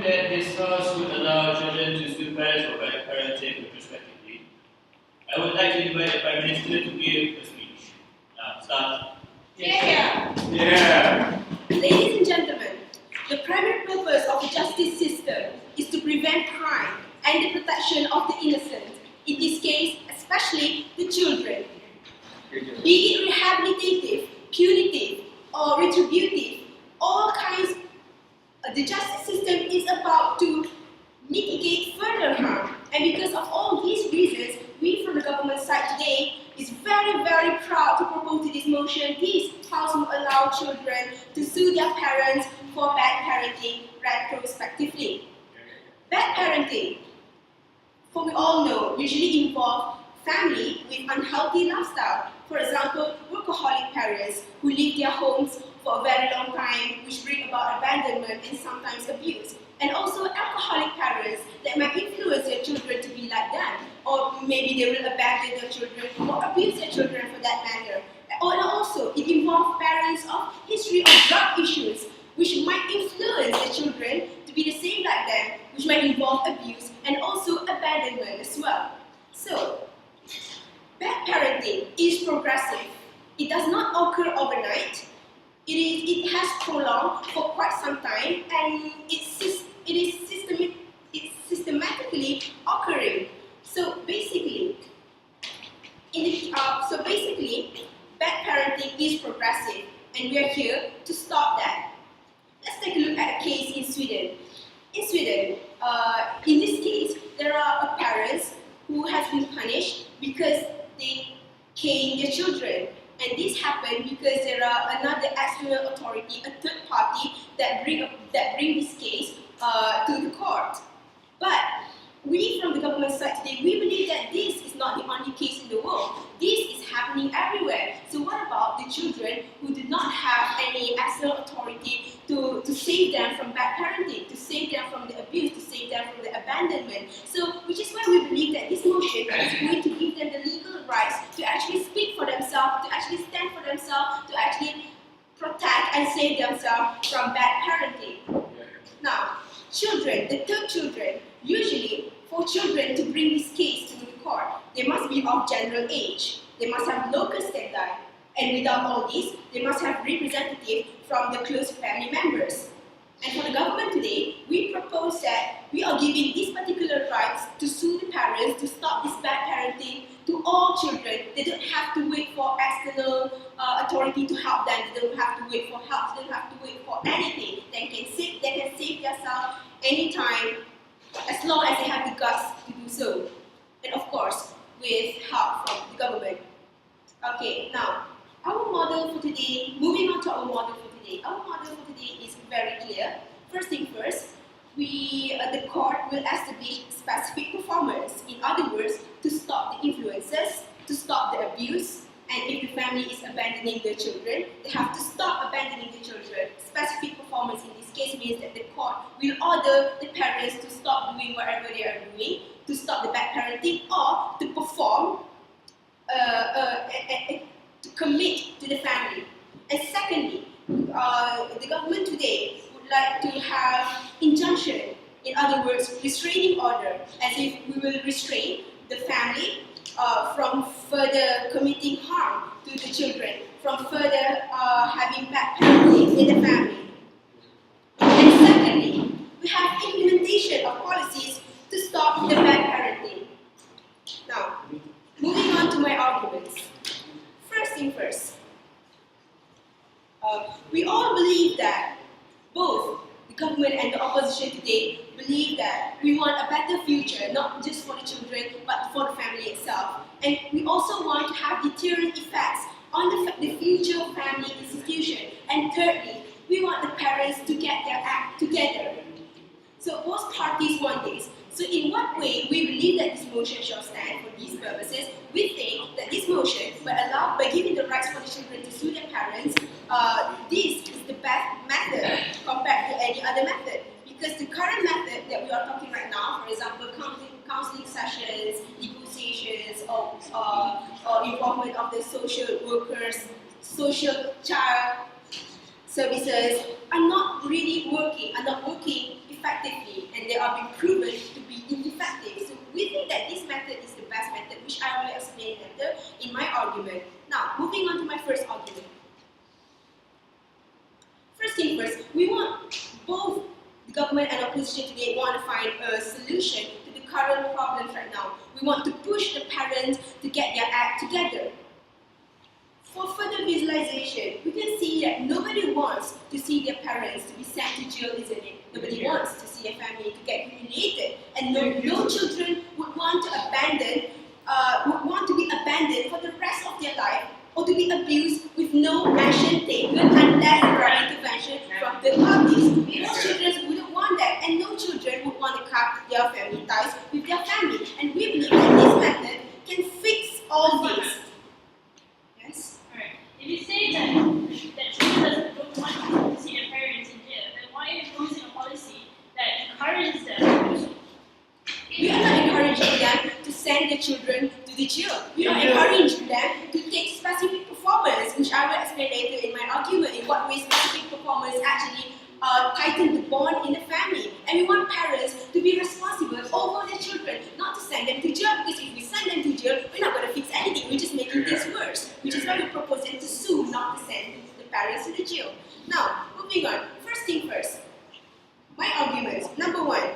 think that this laws would allow children to sue parents for bad parenting retrospectively, I would like to invite the Prime Minister to give a speech. Now, start. Yeah. Yeah. Ladies and gentlemen, the primary purpose of the justice system is to prevent crime and the protection of the innocent, in this case, especially the children. Be it rehabilitative, punitive, or retributive, all kinds, the justice system is about to mitigate further harm. And because of all these reasons, we from the government side today is very, very proud to propose to this motion. This House will allow children to sue their parents for bad parenting retrospectively. Bad parenting, for we all know, usually involve family with unhealthy lifestyle. For example, workaholic parents who leave their homes for a very long time, which bring about abandonment and sometimes abuse. And also alcoholic parents that might influence their children to be like them, or maybe they will abandon their children or abuse their children for that matter. And also, it involves parents of history of drug issues, which might influence their children to be the same like them, which might involve abuse and also abandonment as well. So, bad parenting is progressive. It does not occur overnight. It has prolonged for quite some time, and it is systematically occurring. So basically, bad parenting is progressive, and we are here to stop that. Let's take a look at a case in Sweden. In Sweden, in this case, there are parents who have been punished because they cane their children. And this happened because there are another external authority, a third party, that bring this case to the court. But we from the government side today, we believe that this is not the only case in the world. This is happening everywhere. So what about the children who do not have any external authority to save them from bad parenting, to save them from the abuse, to save them from the abandonment? So, which is why we believe that this motion is going to give them the legal rights to actually speak for themselves, to actually stand for themselves, to actually protect and save themselves from bad parenting. Now, children, the third children, usually for children to bring this case to the court, they must be of general age, they must have local standi, and without all this, they must have representatives from the close family members. And for the government today, we propose that we are giving these particular rights to sue the parents to stop this bad parenting to all children. They don't have to wait for external authority to help them. They don't have to wait for help. They don't have to wait for anything. They can save themselves anytime, as long as they have the guts to do so. And of course, with help from the government. Okay, now, our model for today, moving on to our model for today. Our model for today is very clear. First thing first, the court will establish specific performance. In other words, to stop the influences, to stop the abuse, and if the family is abandoning their children, they have to stop abandoning the children. Specific performance in this case means that the court will order the parents to stop doing whatever they are doing, to stop the bad parenting, or to perform, to commit to the family. And secondly, the government today would like to have injunction, in other words, restraining order, as if we will restrain the family from further committing harm to the children, from further having bad parenting in the family. And secondly, we have implementation of policies to stop the bad parenting. Now, moving on to my arguments. First thing first, we all believe that both the government and the opposition today believe that we want a better future, not just for the children, but for the family itself. And we also want to have deterrent effects on the future family institution. And thirdly, we want the parents to get their act together. So both parties want this. So in what way we believe that this motion shall stand for these purposes? We think that this motion, by giving the rights for the children to sue their parents, this is the best method compared to any other method. Because the current method that we are talking right now, for example, counseling sessions, negotiations, or involvement of the social workers, social child services, are not working effectively. are being proven to be ineffective. So we think that this method is the best method, which I will explain later in my argument. Now, moving on to my first argument. First thing first, we want both the government and opposition today want to find a solution to the current problems right now. We want to push the parents to get their act together. For further visualization, we can see that nobody wants to see their parents to be sent to jail, isn't it? Nobody wants to see their family to get humiliated, and no children would want to be abandoned for the rest of their life, or to be abused with no action taken unless there are intervention from third parties. Most children wouldn't want that, and no children would want to cut their family ties with their family. And we believe that this method can fix all this. Yes? Alright. If you say that children don't want to see their parents in jail, then why are you imposing a policy that encourages them to do so? We are not encouraging them to send their children to the jail. We are encouraging them to take specific performance, which I will explain later in my argument, in what way specific performance actually tighten the bond in the family. And we want parents to be responsible over their children, not to send them to jail, because if we send them to jail, we're not going to fix anything, we're just making things worse, which is why we propose them to sue, not to send the parents to the jail. Now, moving on. First thing first, my arguments. Number one,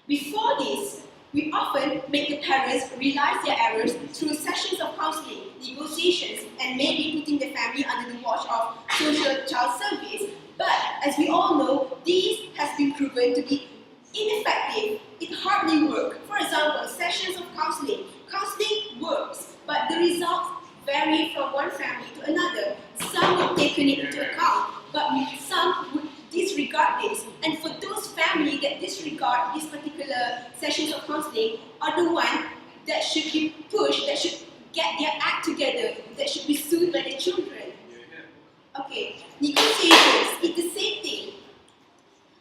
before this, we often make the parents realize their errors through sessions of counseling, negotiations, and maybe putting the family under the watch of social child service. But as we all know, this has been proven to be ineffective. It hardly works. For example, sessions of counseling. Counseling works, but the results vary from one family to another. Some would take it into account, but some would disregard this. And for those families that disregard these particular sessions of counseling are the ones that should be pushed, that should get their act together, that should be sued by the children. Okay, negotiations, it's the same thing.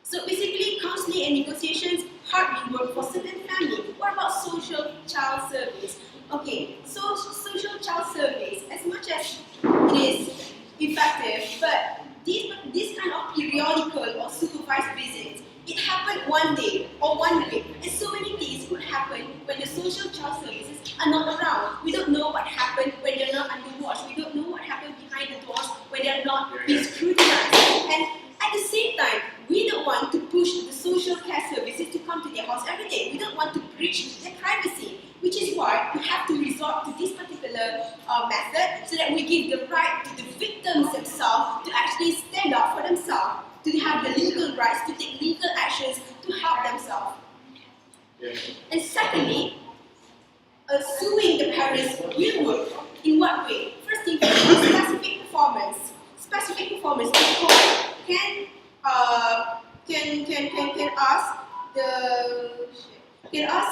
So basically, counseling and negotiations hardly work for certain families. What about social child service? Okay, so social child service, as much as it is effective, but this kind of periodical or supervised visits, it happened one day or 1 week, and so many things could happen when the social child services are not around. We don't know what happened when they're not under watch. We don't know what happened behind the doors when they're not being scrutinized. And at the same time, we don't want to push the social care services to come to their house every day. We don't want to breach their privacy, which is why we have to resort to this particular method, so that we give the right to the victims themselves to actually stand up for themselves, to have the legal rights to take legal actions to help themselves. And secondly, suing the parents will work. In what way? First thing, specific performance. Specific performance. The court can ask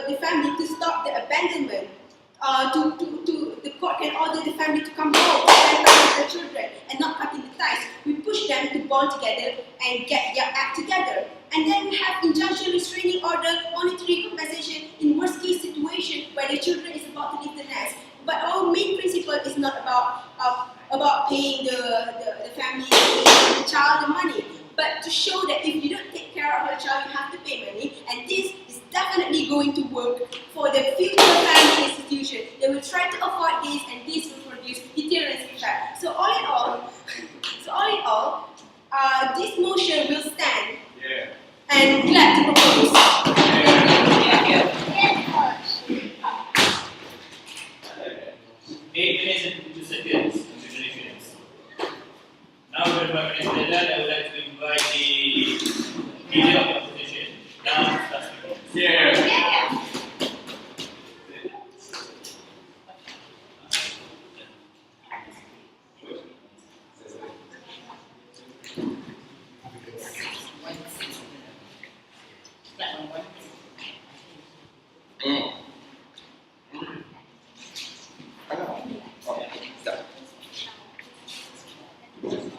the family to stop the abandonment. The court can order the family to come home, spend time with their children, and not cutting the ties. We push them to bond together and get their act together. And then we have injunction, restraining order, monetary compensation in worst case situation where the children is about to leave the nest. But our main principle is not about paying the family, paying the child the money, but to show that if you don't take care of your child, you have to pay money. And this is definitely going to work for the future family institution. They will try to avoid this, and this will produce deterrence effect. So all in all, this motion will stand. Yeah. And glad to propose. Yeah. 8 minutes and 2 seconds. Congratulations. Now, 5 minutes later, I would like to invite the leader of the opposition. Now, start speaking. Yeah.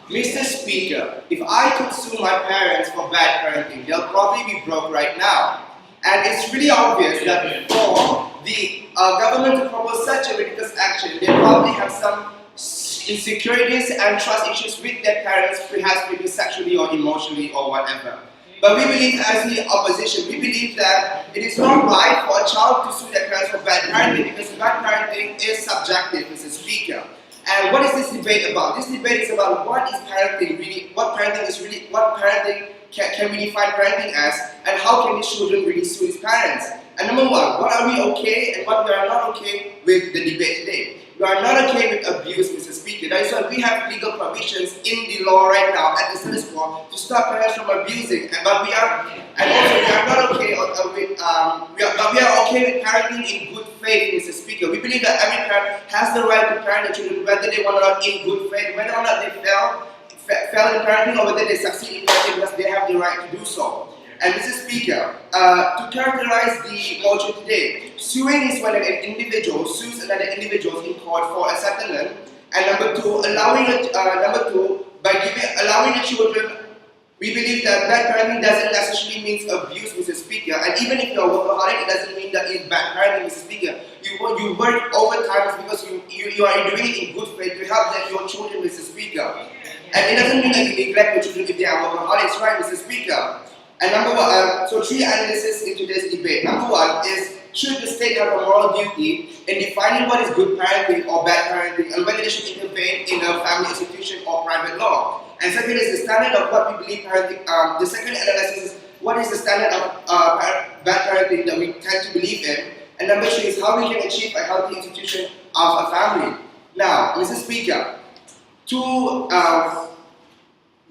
Mr. Speaker, if I could sue my parents for bad parenting, they'll probably be broke right now. And it's really obvious that for the government to propose such a ridiculous action, they probably have some insecurities and trust issues with their parents, perhaps maybe sexually or emotionally or whatever. But we believe, as the opposition, we believe that it is not right for a child to sue their parents for bad parenting because bad parenting is subjective, Mr. Speaker. And what is this debate about? This debate is about what is parenting really, what parenting is really, what parenting can we define parenting as, and how can these children really sue his parents? And number one, what are we okay and what we are not okay with the debate today? We are not okay with abuse, Mr. Speaker. That is why we have legal provisions in the law right now at the status quo to stop parents from abusing. But we are, and also we are not okay we are okay with parenting in good faith, Mr. Speaker. We believe that every parent has the right to parent their children, whether they want or not in good faith, whether or not they fail in parenting or whether they succeed in parenting, because they have the right to do so. And Mr. Speaker, to characterize the motion today, suing is when an individual sues another individual in court for a settlement, and number two, allowing the children. We believe that bad parenting doesn't necessarily mean abuse, Mr. Speaker. And even if you're a workaholic, it doesn't mean that it's bad parenting, Mr. Speaker. You work overtime because you are doing it in good faith to help your children, Mr. Speaker. And it doesn't mean that you neglect your children if they are workaholics, right, Mr. Speaker? And number one, so three analyses in today's debate. Number one is, should the state have a moral duty in defining what is good parenting or bad parenting, and whether they should intervene in a family institution or private law? And second is the standard of what we believe parenting. The second analysis is, what is the standard of bad parenting that we tend to believe in? And number three is how we can achieve a healthy institution of a family. Now, Mr. Speaker,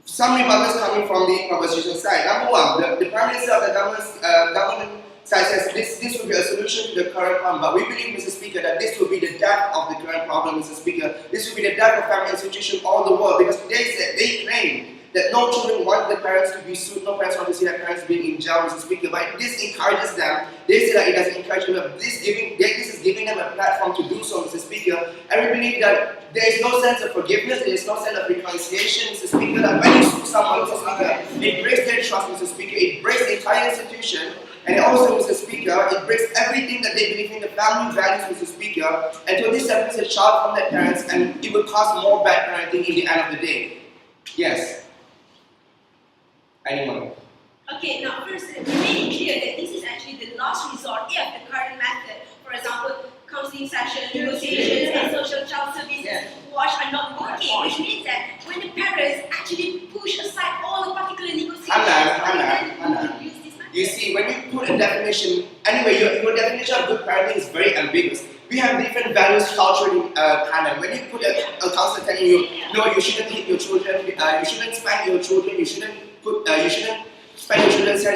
some rebuttals coming from the proposition side. Number one, the Prime Minister of the government side says this will be a solution to the current problem. But we believe, Mr. Speaker, that this will be the death of the current problem, Mr. Speaker. This will be the death of family institutions all the world, because they claim that no children want their parents to be sued, no parents want to see their parents being in jail, Mr. Speaker. But this encourages them. They say that it doesn't encourage them. This is giving them a platform to do so, Mr. Speaker. And we believe that there is no sense of forgiveness, there is no sense of reconciliation, Mr. Speaker. That when you sue someone, Mr. Speaker, it breaks their trust, Mr. Speaker. It breaks the entire institution. And also, Mr. Speaker, it breaks everything that they believe in, the family values, Mr. Speaker, until this separates a child from their parents, and it will cause more bad parenting in the end of the day. Yes. Anyone? Okay, now first, it made it clear that this is actually the last resort if the current method, for example, counseling sessions, negotiations, and social child services watch are not working, which means that when the parents actually push aside all the particular negotiations, Hanan. You see, when you put a definition, anyway, your definition of good parenting is very ambiguous. We have different values culturally, Hanan. When you put a counselor telling you, no, you shouldn't hit your children, you shouldn't spank your children, you shouldn't spank your children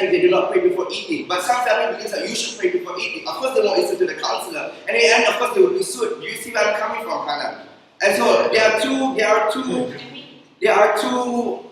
if they do not pray before eating. But some family believes that you should pray before eating. Of course, they won't listen to the counselor, and in the end, of course, they will be sued. Do you see where I'm coming from, Hanan? And so there are two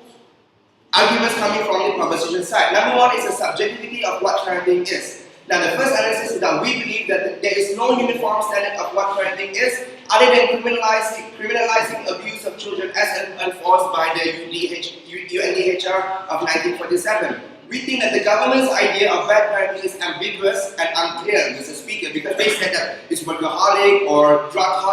arguments coming from the proposition side. Number one is the subjectivity of what parenting is. Now, the first analysis is that we believe that there is no uniform standard of what parenting is, other than criminalizing abuse of children as enforced by the UNDHR of 1947. We think that the government's idea of bad parenting is ambiguous and unclear, Mr. Speaker, because they said that it's workaholic or drug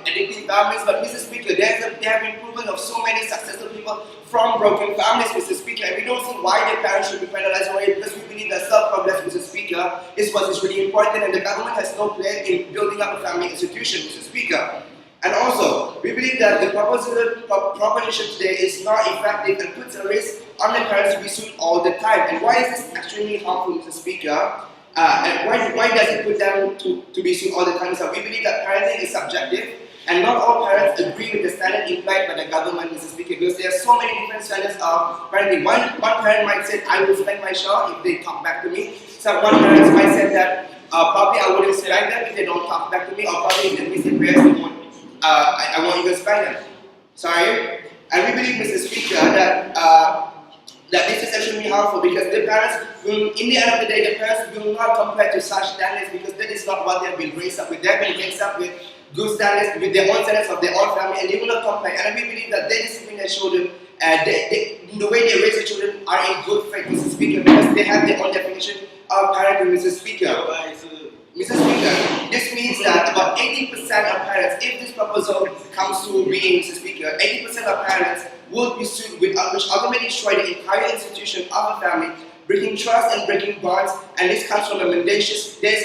addicting families. But Mr. Speaker, there have been proven of so many successful people from broken families, Mr. Speaker, and we don't see why their parents should be penalized for it, because we believe that self-progress, Mr. Speaker, is what is really important, and the government has no plan in building up a family institution, Mr. Speaker. And also, we believe that the proposition today is not effective and puts a risk on the parents to be sued all the time. And why is this extremely harmful, Mr. Speaker? And why does it put them to be sued all the time? So we believe that parenting is subjective, and not all parents agree with the standard implied by the government, Mr. Speaker, because there are so many different standards of parenting. One parent might say, I will spank my child if they talk back to me. So one parent might say that probably I wouldn't spank them if they don't talk back to me, or probably if they miss their prayers, I won't even spank them. Sorry? And we believe, Mr. Speaker, that this is actually harmful, because the parents will, in the end of the day, the parents will not compare to such standards, because that is not what they have been raised up with. They have been raised up with good standards, with their own standards of their own family, and they will not compare. And we believe that they discipline their children, the way they raise their children are in good faith, Mr. Speaker, because they have their own definition of parenting, Mr. Speaker. Mr. Speaker, this means that about 80% of parents, if this proposal comes to being, Mr. Speaker, 80% of parents would be sued with which ultimately destroy the entire institution of a family, breaking trust and breaking bonds, and this comes from there's a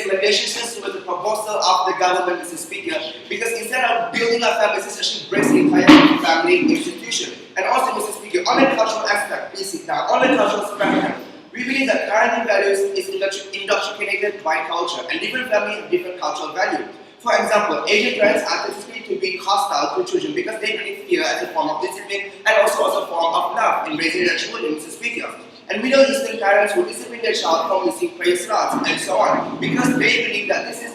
mendaciousness with the proposal of the government, Mr. Speaker, because instead of building a family, this actually breaks the entire family institution. And also, Mr. Speaker, on the cultural aspect, please sit down, on the cultural spectrum, we believe that parenting values is indoctrinated by culture, and different families have different cultural value. For example, Asian parents are typically to be hostile to children because they believe fear as a form of discipline and also as a form of love in raising their children, Mr. Speaker. And Middle Eastern parents will discipline their child from missing prayer slots and so on because they believe that this is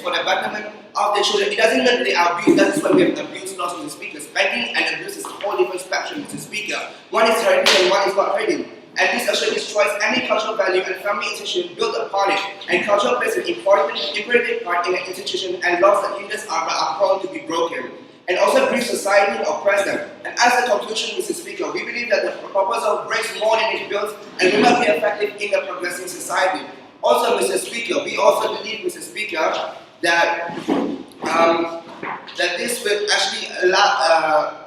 for the betterment of their children. It doesn't mean that they are abused. That is why we have abuse laws, Mr. Speaker. Spanking and abuse is a whole different spectrum, Mr. Speaker. One is hurting and one is not hurting. And this actually destroys any cultural value and family institution built upon it. And culture plays an imperative part in an institution, and laws that hinders are prone to be broken. And also grieves society and oppress them. And as a conclusion, Mr. Speaker, we believe that the proposal breaks more than it builds and will not be effective in a progressive society. Also, Mr. Speaker, we also believe, Mr. Speaker, that that this will actually allow,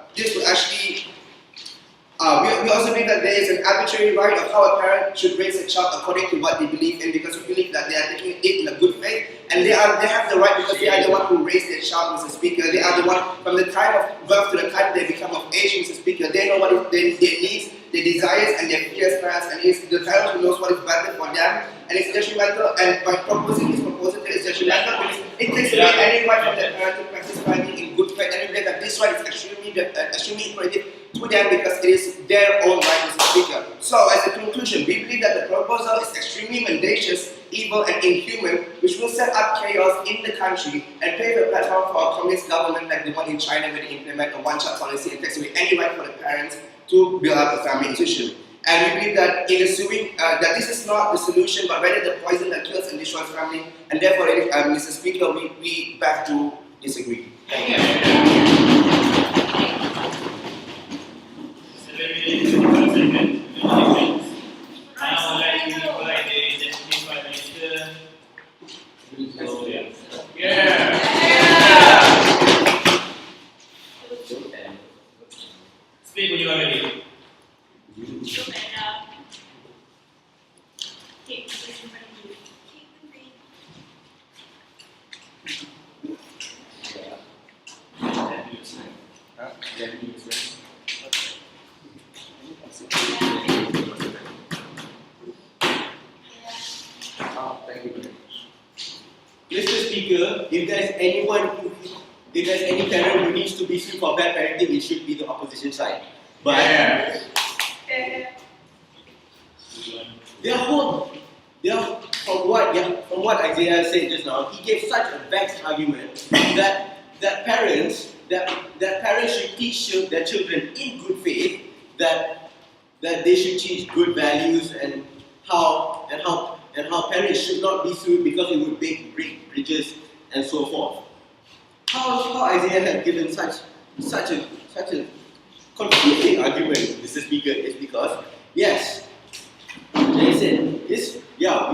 we also believe that there is an arbitrary right of how a parent should raise a child according to what they believe in, because we believe that they are taking it in a good faith, and they have the right because they are the one who raised their child, Mr. Speaker. They are the one from the time of birth to the time they become of age, Mr. Speaker. They know what is their needs, their desires, and their fears, parents, and it's the parent who knows what is better for them, and it's detrimental. And by proposing this proposal, it's detrimental because it takes away any right from the parent to practice parenting in good faith, and we believe that this right is extremely imperative to them because it is their own right, Mr. Speaker. So, as a conclusion, we believe that the proposal is extremely mendacious, evil, and inhuman, which will set up chaos in the country and pave a platform for a communist government like the one in China, where they implement a one-child policy and takes away any right for the parents to build up a family institution. And we believe that in assuming that this is not the solution, but rather the poison that kills and destroys family, and therefore, Mr. Speaker, we beg to disagree. Thank you. Now, like to invite the Deputy Prime Minister. So, yeah. Speak when you are ready. Mr. Speaker, if there's any parent who needs to be sued for bad parenting, it should be the opposition side. But from what Isaiah said just now, he gave such a vexed argument that parents should teach their children in good faith that they should teach good values and how parents should not be sued because it would break bridges and so forth. How Isaiah had given such a confusing argument, Mr. Speaker, is because yes, they said this. Yeah,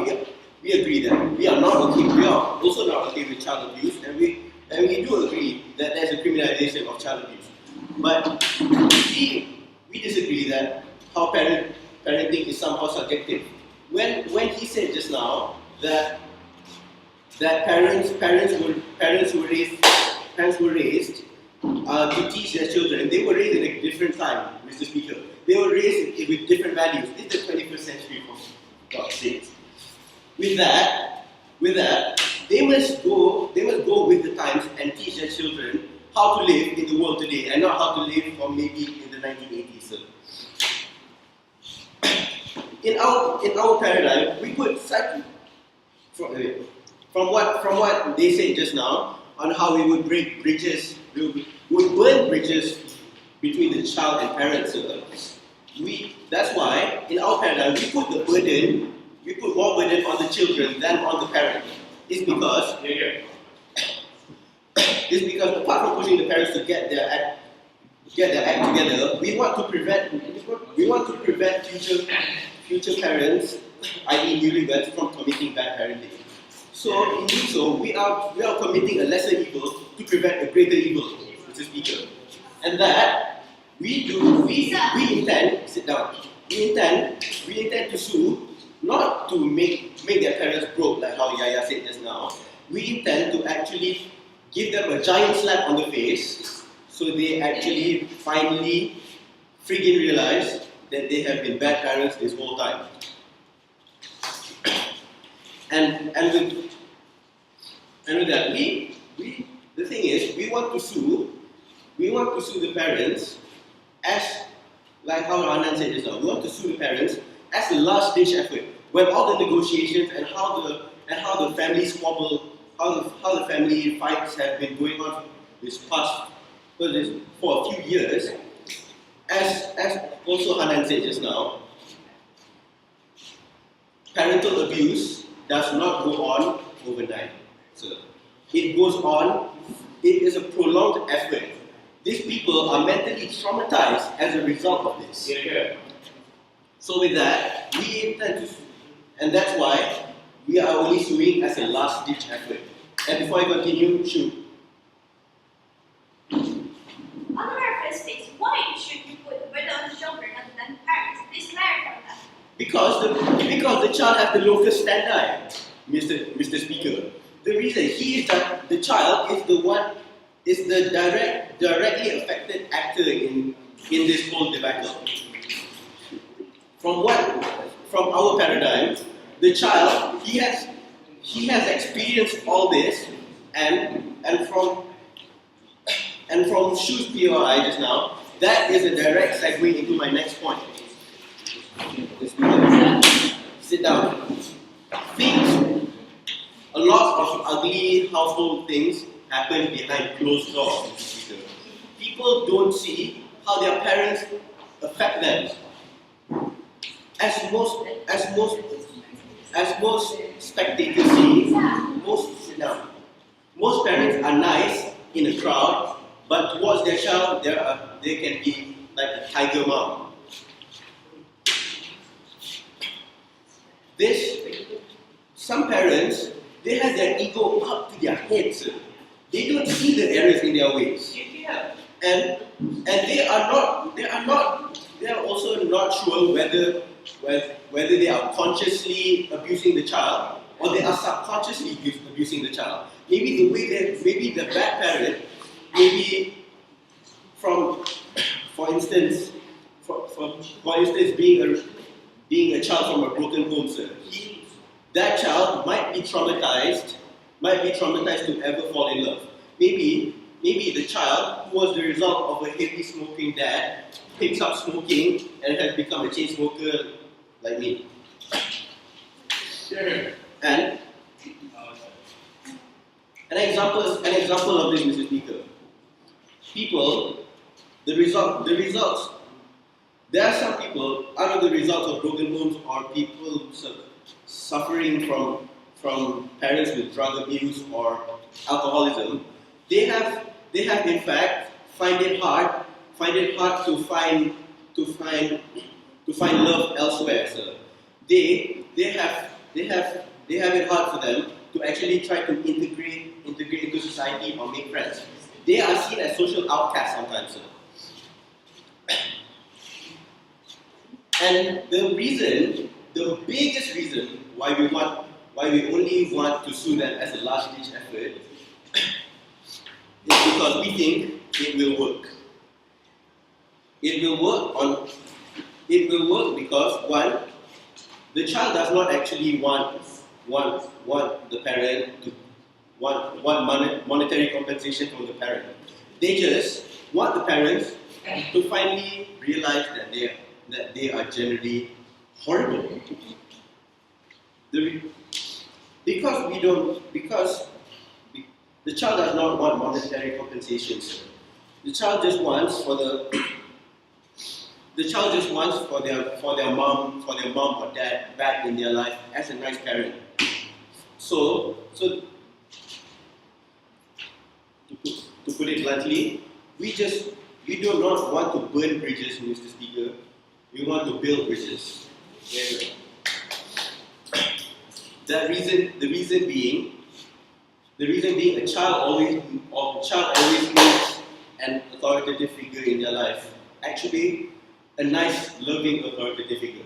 we agree that we are not okay. We are also not okay with child abuse, and we do agree that there's a criminalization of child abuse. But we disagree that how parenting is somehow subjective. When he said just now that parents were raised to teach their children, they were raised in a different time, Mr. Speaker. They were raised with different values. It's the 21st century, for God's sake. With that, they must go with the times and teach their children how to live in the world today, and not how to live from maybe in the 1980s. So, in our paradigm, we could from what they said just now on how we would break bridges, we would burn bridges between the child and parents. That's why in our paradigm we put more burden on the children than on the parent. It's because apart from pushing the parents to get their act together, we want to prevent future parents, i.e. newlyweds, from committing bad parenting. So in doing so, we are committing a lesser evil to prevent a greater evil, Mr. Speaker. And that we intend, sit down, we intend to sue, not to make their parents broke like how Yaya said just now. We intend to actually give them a giant slap on the face so they actually finally friggin' realize that they have been bad parents this whole time. And with that, the thing is, we want to sue the parents as, like how Hanan said just now, we want to sue the parents as a last ditch effort. When all the negotiations and how the family squabble, how the family fights have been going on for a few years, as also Hanan said just now, parental abuse does not go on overnight. So it goes on, it is a prolonged effort. These people are mentally traumatized as a result of this. Yeah. So with that, we intend to, and that's why we are only suing as a last ditch effort. And before I continue, shoot. On our first stage, why should we put the burden on the children rather than parents? Please clarify that. Because the child has the locus standi, Mr. Speaker. The reason the child is the directly affected actor in this whole debacle. From our paradigm, the child he has experienced all this, and from Shu's POI just now, that is a direct segue into my next point. Sit down. A lot of ugly household things happen behind closed doors. People don't see how their parents affect them. As most spectators see, most parents are nice in a crowd, but towards their child, they can be like a tiger mom. Some parents, they have their ego up to their heads. They don't see the errors in their ways. And they are also not sure whether they are consciously abusing the child or they are subconsciously abusing the child. Maybe the bad parent, maybe for instance, being a child from a broken home, sir. That child might be traumatized to ever fall in love. Maybe the child, who was the result of a heavy smoking dad, picks up smoking and has become a chain smoker like me. Sure. And an example of this, Mr. Speaker. The results. There are some people, out of the results of broken homes or people suffering from parents with drug abuse or alcoholism, they have in fact find it hard to find love elsewhere. So they have it hard for them to actually try to integrate into society or make friends. They are seen as social outcasts sometimes. So. And the biggest reason why we only want to sue them as a last ditch effort is because we think it will work. It will work because one, the child does not actually want the parent to want monetary compensation from the parent. They just want the parents to finally realize that they are generally horrible. Because the child does not want monetary compensation. The child just wants for their mom or dad back in their life as a nice parent. So to put it bluntly, we do not want to burn bridges, Mr. Speaker. We want to build bridges. The reason being a child always needs an authoritative figure in their life. actually a nice, loving, authoritative figure.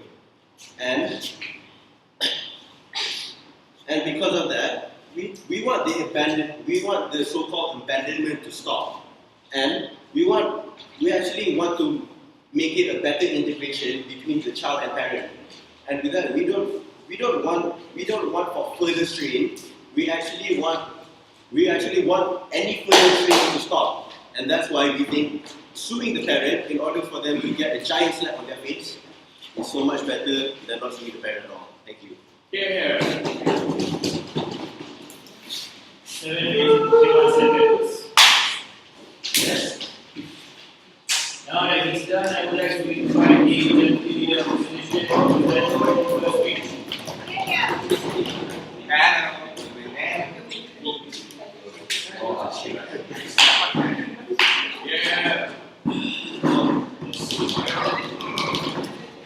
And because of that, we want the so-called abandonment to stop. And we actually want to make it a better integration between the child and parent. And with that, we don't want for further strain. We actually want any further strain to stop. And that's why we think suing the parent in order for them to get a giant slap on their face is so much better than not suing the parent at all. Thank you. Here. 7 minutes, 51 seconds. Yes. Now that it's done, I would like to invite the deputy opposition to the first speech. Yeah.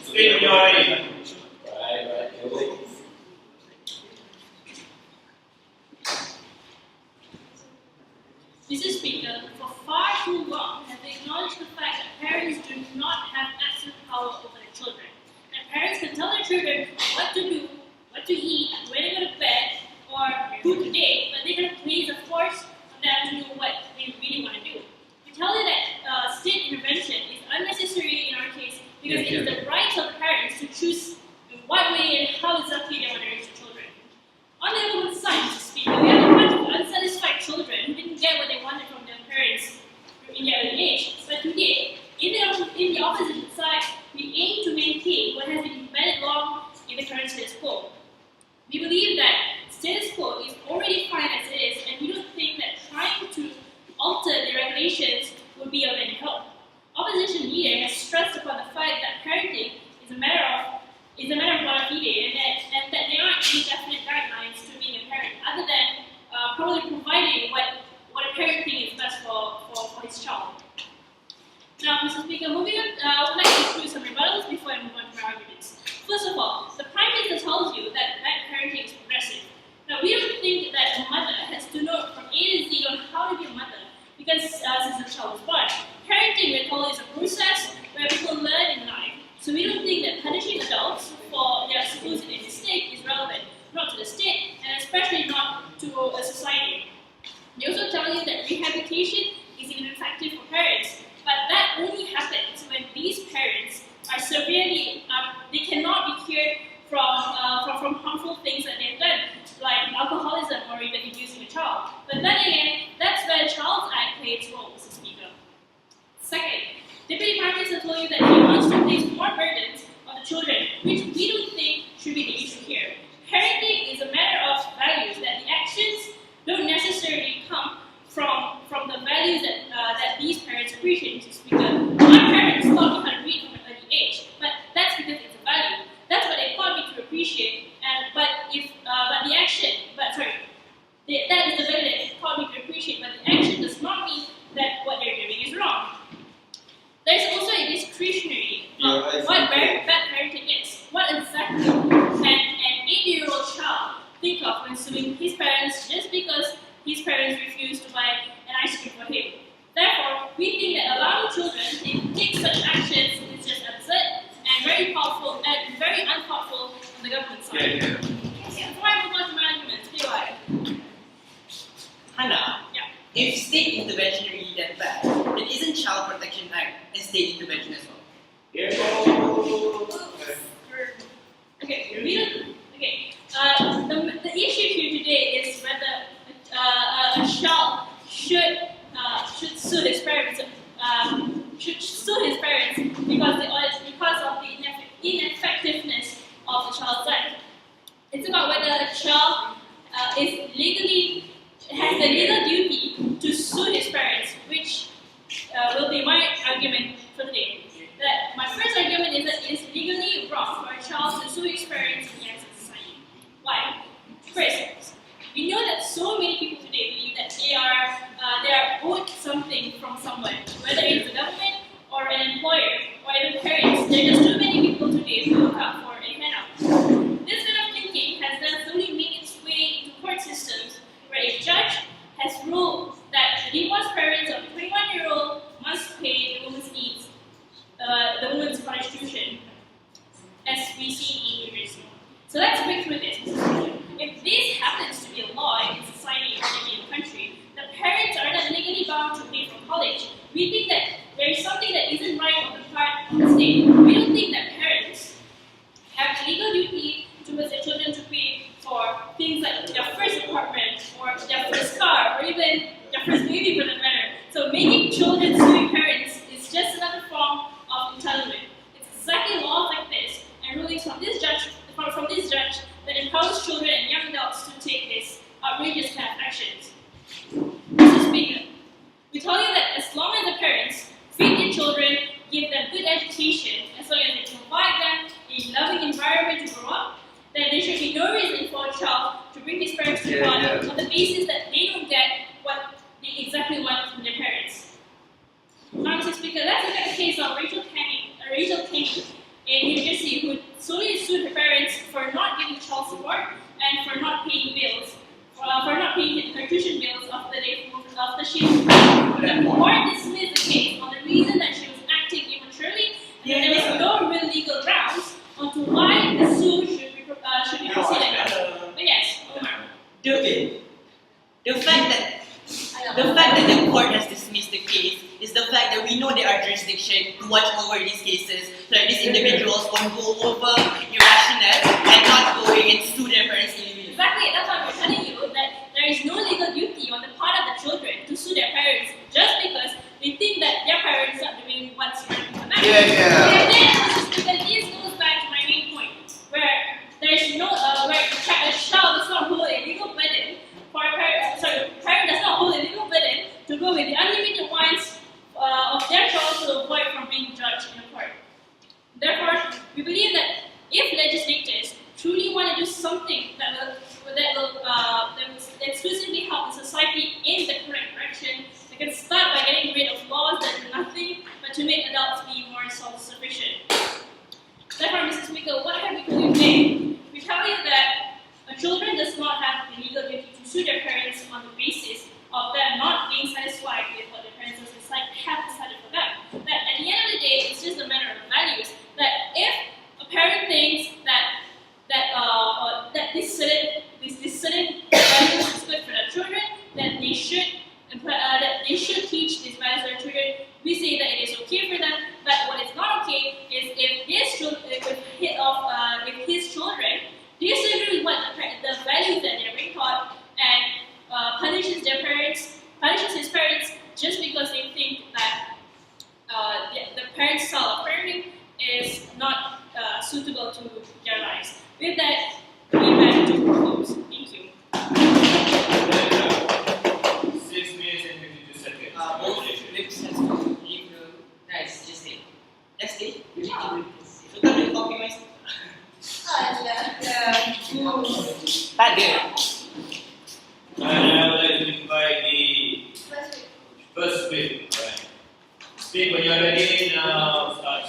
Speak when you're ready. Right. Mr. Speaker, for far too long have acknowledged the fact that parents do not have absolute power over their children. That parents can tell their children what to do, what to eat, where to go to bed, or who to date, but they cannot place a force on them to do what they really want to do. We tell you that state intervention is unnecessary in our case because it is the right of the parents to choose in what way and how exactly they want to raise their children. On the other side, Mr. Speaker, we have a bunch of unsatisfied children who didn't get what they wanted from their parents in their early age. But today, in the opposition side, we aim to maintain what has been embedded long in the current status quo. We believe that status quo is already fine as it is, and we don't think that trying to alter the regulations would be of any help. Opposition leader has stressed upon the fact that parenting is a matter of bona fide, and that there aren't any definite guidelines to being a parent, other than probably providing what a parent thinks is best for his child. Now, Mr. Speaker, moving on, I would like to introduce some rebuttals before I move on to my arguments. First of all, the Prime Minister tells you that bad parenting is progressive. Now, we don't think that a mother has to know from A to Z on how to be a mother, because since the child was born. Parenting, we call, is a process where people learn in life. So we don't think that punishing adults for their supposed mistake is relevant, not to the state, and especially not to a society. They also tell you that rehabilitation is ineffective for parents, but that only happens when these parents are severely, they cannot be cured from harmful things that they've done, like alcoholism or even abusing a child. But then again, that's where the Child's Act plays its role, Mr. Speaker. Second, Deputy Prime Minister told you that he wants to place more burdens on the children, which we don't think should be the issue here. Parenting is a matter of values, that the actions don't necessarily come from the values that these parents appreciate, Mr. Speaker. My parents taught me how to read from an early age, but that's because it's a value. That's what they taught me to appreciate. That is the value that they taught me to appreciate, but the action does not mean that what they're doing is wrong. There's also a discretionary what bad parenting is. What exactly can an 8-year-old child think of when suing his parents just because his parents refuse to buy an ice cream for him? Therefore, we think that allowing children to take such actions is just absurd and very powerful and very unthoughtful on the government side. Before I move on to my arguments, Yaya. Hanan, Yeah. if state intervention really that bad, then isn't Child Protection Act and state intervention as well? Okay, the issue here today is whether a child should sue his parents because of the ineffectiveness of the Child's Act. It's about whether a child has the legal duty to sue his parents, which will be my argument for today. That my first argument is that it is legally wrong for a child to sue his parents in the eyes of society. Why? First, we know that so many people today believe that they are owed something from someone, whether it's the government or an employer or even parents. There are just too many people today who look out for a handout. This kind of thinking has then slowly made its way into court systems, where a judge has ruled that the divorced parents of a 21-year-old must pay the woman's needs. So let's break through this. If this happens to be a law in society in a country, the parents are not legally bound to pay for college. We think that there is something that isn't right on the part of the state. We don't think that parents have a legal duty towards their children to pay for things like their first apartment, or their first car, or even their first baby for that matter. So making children suing parents is just another form of entitlement. It's exactly laws like this and rulings from this judge that empowers children and young adults to take this outrageous kind of actions. Mr. Speaker, we tell you that as long as the parents feed their children, give them good education, as long as they provide them a loving environment to grow up, then there should be no reason for a child to bring these parents to court on the basis that they don't get what they exactly want from their parents. Now, Mr. Speaker, let's look at the case of Rachel Kenny in New Jersey, who solely sued her parents for not giving child support and for not paying bills, for not paying her tuition bills after she was pregnant. The court dismissed the case on the reason that she was acting immaturely and that there was no real legal grounds onto why the suit should be proceeded. But yes, The fact that the court has dismissed the case is the fact that we know there are jurisdiction to watch over these cases, so that these individuals won't go over irrational and not go and sue their parents illegally. Exactly, that's why we're telling you that there is no legal duty on the part of the children to sue their parents just because they think that their parents are doing what's right for them. And then this goes back to my main point, where there is no, where a child does not hold a legal burden for a parent, parent does not hold a legal burden to go with the unlimited wants of their child to avoid from being judged in a court. Therefore, we believe that if legislators truly want to do something that will exclusively help the society in the correct direction, they can start by getting rid of laws that do nothing but to make adults be more self-sufficient. Therefore, Mr. Speaker, what have we told you today? We tell you that children does not have the legal duty to sue their parents on the basis of them not being satisfied with what their parents have decided for them. That at the end of the day, it's just a matter of values. That if a parent thinks that this certain values is good for their children, then they should teach these values to their children. We say that it is okay for them, but what is not okay is if his children disagree with what the values that they're being taught and punishes his parents just because they think that the parents' style of parenting is not suitable to their lives. With that, we back to close. Thank you. 6 minutes and 52 seconds. Guys, just stay. Let's stay. So come and copy my stuff. Pando. And I would like to invite the first whip. Right. Speak when you're ready. Now start.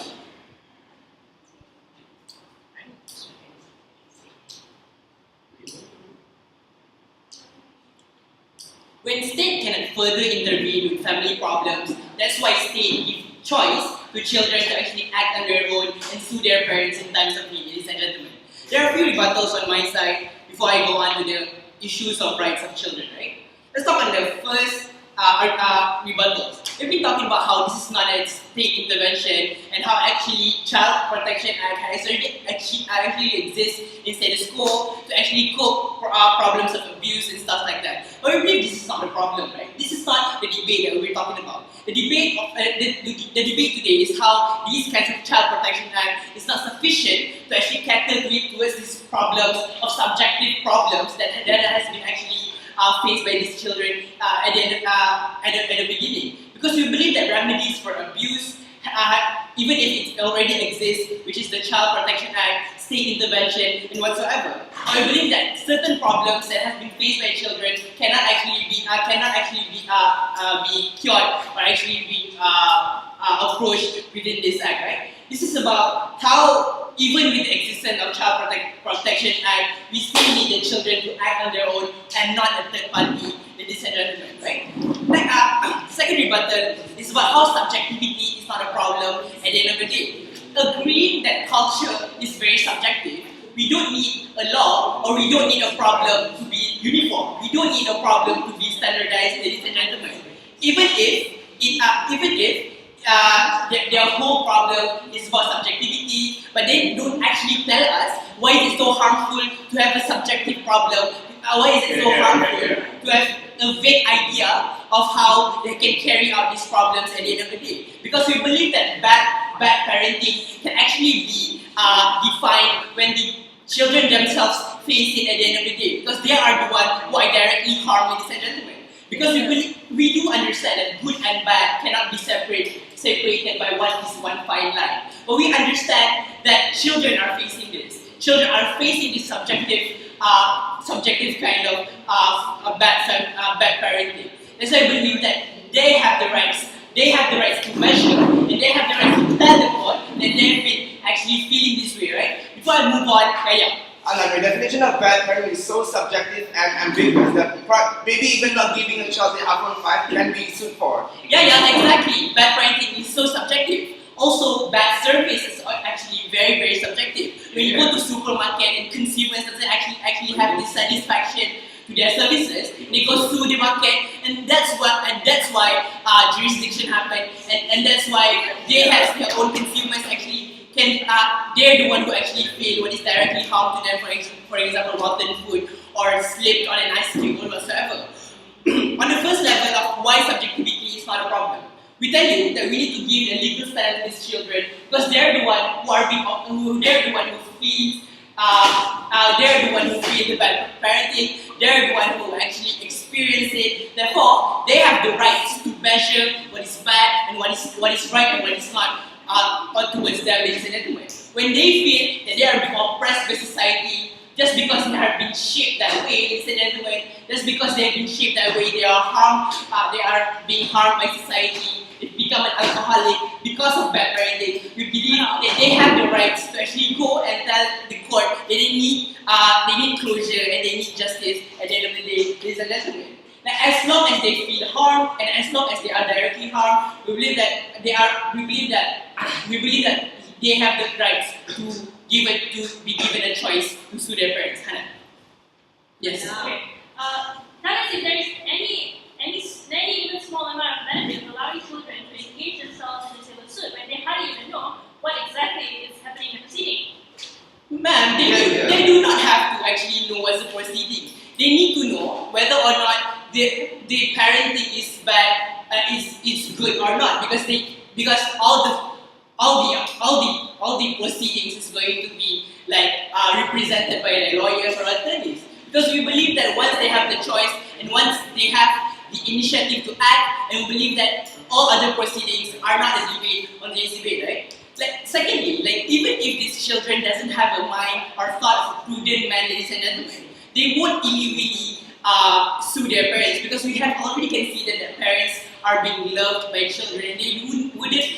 When state cannot further intervene with family problems, that's why state give choice to children to actually act on their own and sue their parents in times of need, ladies and gentlemen. There are a few rebuttals on my side before I go on to the issues of rights of children, right? Let's talk on the first rebuttals. We've been talking about how this is not a state intervention and how actually Child Protection Act has actually exists in status quo to actually cope problems of abuse and stuff like that. But we believe this is not the problem, right? This is not the debate that we're talking about. The debate the debate today is how these kinds of Child Protection Act is not sufficient to actually cater towards these problems of subjective problems that has been actually faced by these children at the beginning. Because we believe that remedies for abuse, even if it already exists, which is the Child Protection Act, state intervention, and whatsoever. I believe that certain problems that have been faced by children cannot actually be cured or actually be approached within this act, right? This is about how, even with the existence of Child Protection Act, we still need the children to act on their own and not a third party, ladies and gentlemen, right? Second rebuttal is about how subjectivity is not a problem at the end of the day. Agreeing that culture is very subjective, we don't need a law or we don't need a problem to be uniform. We don't need a problem to be standardized, ladies and gentlemen. Even if their whole problem is about subjectivity, but they don't actually tell us why it is so harmful to have a subjective problem. Why is it so harmful to have a vague idea of how they can carry out these problems at the end of the day? Because we believe that bad parenting can actually be defined when the children themselves face it at the end of the day, because they are the ones who are directly harmed, ladies and gentlemen. Because we do understand that good and bad cannot be separated by one fine line. But we understand that children are facing this. Children are facing this subjective kind of bad parenting. That's why I believe that they have the rights. They have the rights to measure, and they have the rights to tell the court that they've been actually feeling this way, right? Before I move on, Yaya. The definition of bad parenting is so subjective and ambiguous that maybe even not giving a child the iPhone 5 can be sued for. Yeah, exactly. Bad parenting is so subjective. Also, bad service is actually very, very subjective. When you go to supermarket and consumers doesn't actually have this satisfaction to their services, they go sue the market, and that's why jurisdiction happen, and that's why they have their own consumers actually. They're the one who actually feel what is directly harm to them, for example, rotten food or slipped on an ice cream or whatsoever. On the first level of why subjectivity is not a problem, we tell you that we need to give a legal stand to these children because they're the one they're the one who feels the bad parenting, they're the one who actually experience it. Therefore, they have the rights to measure what is bad and what is right and what is not. Towards them, ladies and gentlemen. When they feel that they are being oppressed by society, just because they have been shaped that way, ladies and gentlemen, just because they have been shaped that way, they are being harmed by society, they become an alcoholic because of bad parenting. We believe that they have the rights to actually go and tell the court that they need closure and they need justice at the end of the day, ladies and gentlemen. As long as they feel harmed and as long as they are directly harmed, we believe that they have the rights to be given a choice to sue their parents. Hanan. Yes. Okay. Tell us if there is any even small amount of benefit of allowing children to engage themselves in a civil suit when they hardly even know what exactly is happening in the proceeding. Ma'am, they do not have to actually know what's the proceeding. They need to know whether or not the parenting is bad, is good or not, because all the proceedings is going to be represented by lawyers or attorneys. Because we believe that once they have the choice and once they have the initiative to act, and we believe that all other proceedings are not as debate on the debate, right? Secondly, even if these children doesn't have a mind or thought of a prudent man, ladies and gentlemen, they won't illegally sue their parents, because we have already considered that parents are being loved by children and they wouldn't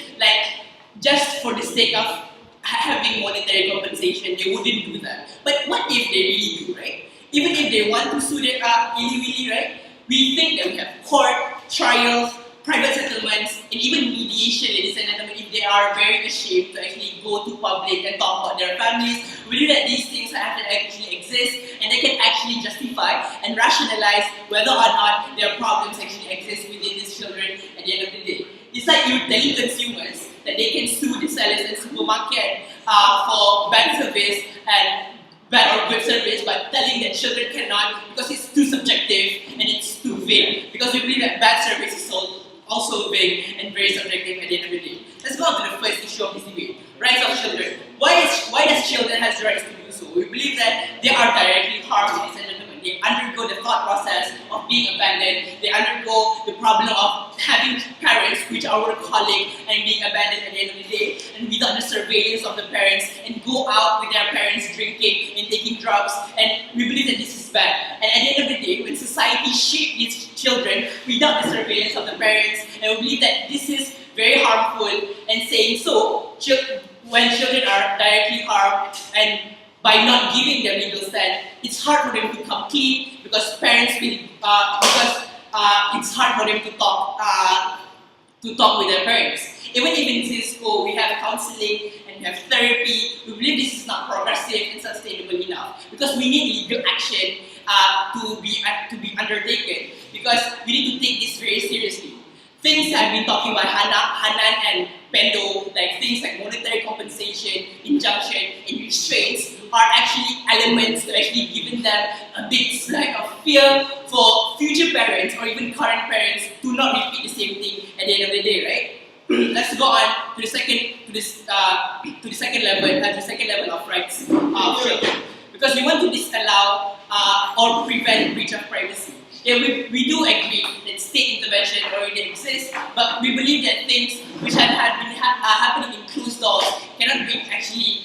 just for the sake of having monetary compensation, they wouldn't do that. But what if they really do, right? Even if they want to sue their illegally, right? We think that we have court, trials, private settlements, and even mediation, ladies and gentlemen, if they are very ashamed to actually go to public and talk about their families. We believe that these things actually exist and they can actually justify and rationalize whether or not their problems actually exist within these children at the end of the day. It's like you're telling consumers that they can sue the sellers in the supermarket for bad service and bad or good service, but telling that children cannot because it's too subjective and it's too vague. Because we believe that bad service is also vague and very subjective at the end of the day. Let's go on to the first issue of this debate, rights of children. Why does children have the rights to do so? We believe that they are directly harmed, ladies and gentlemen. They undergo the thought process of being abandoned. They undergo the problem of having parents which are workaholic and being abandoned at the end of the day, and without the surveillance of the parents, and go out with their parents drinking and taking drugs. And we believe that this is bad. And at the end of the day, when society shapes these children without the surveillance of the parents, and we believe that this is very harmful, and saying so, when children are directly harmed and by not giving them legal stand, it's hard for them to come clean because parents will it's hard for them to talk with their parents. Even if in school we have counseling and and have therapy. We believe this is not progressive and sustainable enough because we need legal action to be undertaken because we need to take this very seriously. Things I've been talking about Hanan and Pando, like things like monetary compensation, injunction, and restraints are actually elements that actually given them a big slack of fear for future parents or even current parents to not repeat the same thing at the end of the day, right? Let's go on to the second level of rights of children, because we want to disallow or prevent breach of privacy. Yeah, we do agree that state intervention already exists, but we believe that things which have been happening in closed doors cannot be actually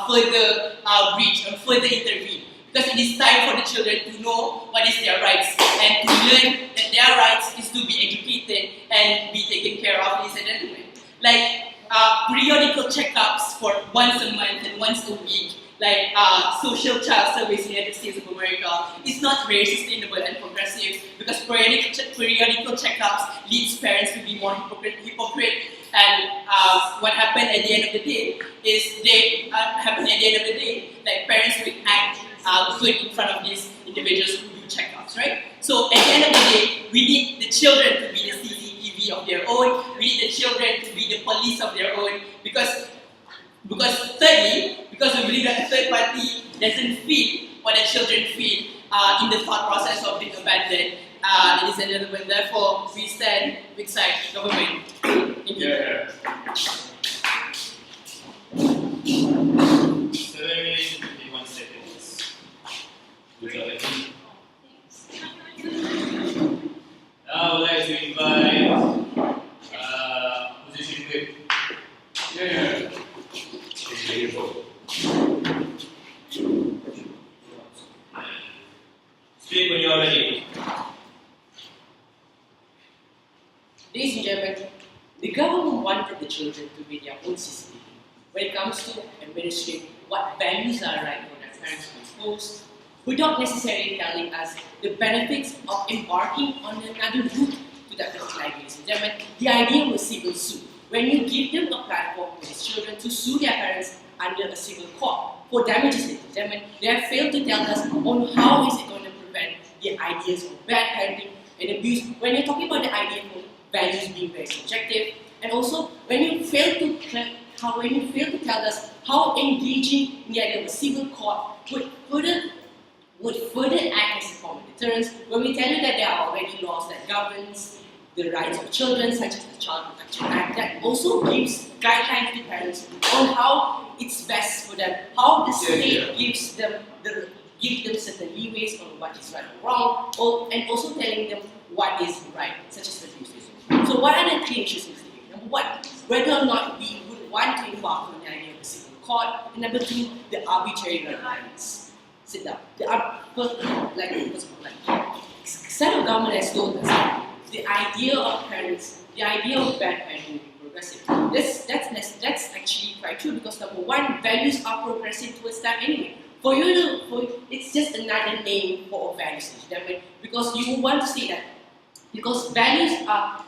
further breach or further intervene. Because it is time for the children to know what is their rights and to learn that their rights is to be educated and be taken care of, ladies and gentlemen. Like periodical checkups for once a month and once a week, like social child surveys in the United States of America, is not very sustainable and progressive because periodical checkups leads parents to be more hypocrite. And what happened at the end of the day is like parents will act good in front of these individuals who do checkups, right? So at the end of the day, we need the children to be the CCTV of their own. We need the children to be the police of their own because thirdly, because we believe that the third party doesn't feel what the children feel in the thought process of being abandoned. Ladies and gentlemen, therefore, we stand with side government. Thank you. Yeah. 7 minutes and 51 seconds. Good job, I think. Now I would like to invite position whip. Yeah. Speak when you are ready. Ladies and gentlemen, the government wanted the children to be their own CCTV when it comes to administering what values are right for their parents to impose, without necessarily telling us the benefits of embarking on another route to that particular idea. Ladies and gentlemen, the idea was civil suit. When you give them a platform for these children to sue their parents under a civil court for damages, ladies and gentlemen, they have failed to tell us on how is it going to prevent the ideas of bad parenting and abuse. When you're talking about the idea of values being very subjective, and also when you fail to tell us how engaging the idea of a civil court would further act as a form of deterrence, when we tell you that there are already laws that governs the rights of children, such as the Child Protection Act, that also gives guidelines to parents on how it's best for them, how the state gives them certain leeways on what is right or wrong, and also telling them what is right, such as the abuse. So what are the three issues in this debate? Number one, whether or not we would want to embark on the idea of a civil court, and number two, the arbitrary guidelines. Sit down. Central government has told us that the idea of parents, the idea of bad parenting will be progressive. That's actually quite true because number one, values are progressive towards that anyway. It's just another name for values, because you want to say that because values are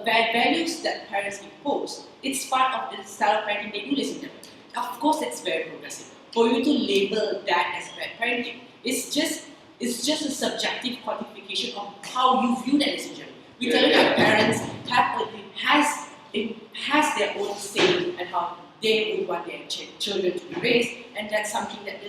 values that parents impose. It's part of the style of parenting they do, listen to. Of course, it's very progressive. For you to label that as bad parenting, it's just a subjective quantification of how you view that, listen to. We tell you that parents has their own say and how they would want their children to be raised, and that's something that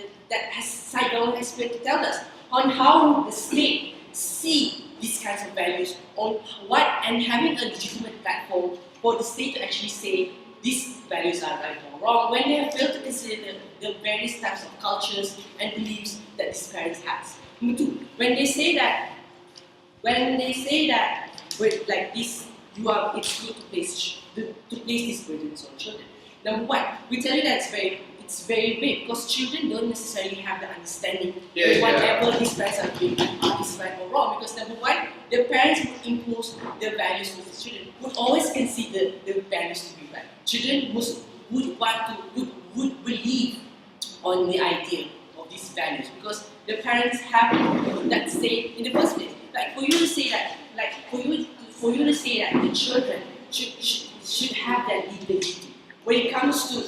government has failed to tell us on how the state see these kinds of values on what, and having a legitimate platform for the state to actually say these values are right or wrong when they have failed to consider the various types of cultures and beliefs that these parents have. Number two, when they say that with like this, it's good to place these burdens on children. Number one, we tell you that it's very big because children don't necessarily have the understanding of whatever these parents are doing is right or wrong. Because number one, the parents would impose their values for the children, would always consider the values to be right. Children would believe on the idea of these values because the parents have that say in the first place. Like for you to say that, the children should have that legal duty when it comes to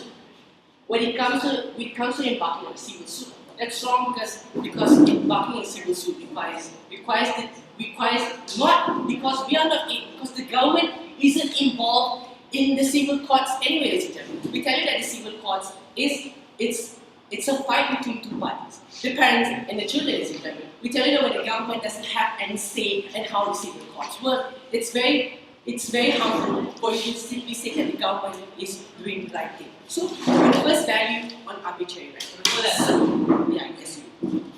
when it comes to embarking on a civil suit. That's wrong because embarking on a civil suit requires not because we are not because the government isn't involved in the civil courts anyway, ladies and gentlemen. We tell you that the civil courts it's a fight between two parties, the parents and the children, ladies and gentlemen. We tell you that when the government doesn't have any say in how the civil courts work, it's very harmful for you to simply say that the government is doing the right thing. So, the first value on arbitrary rights. Yeah, yes, you.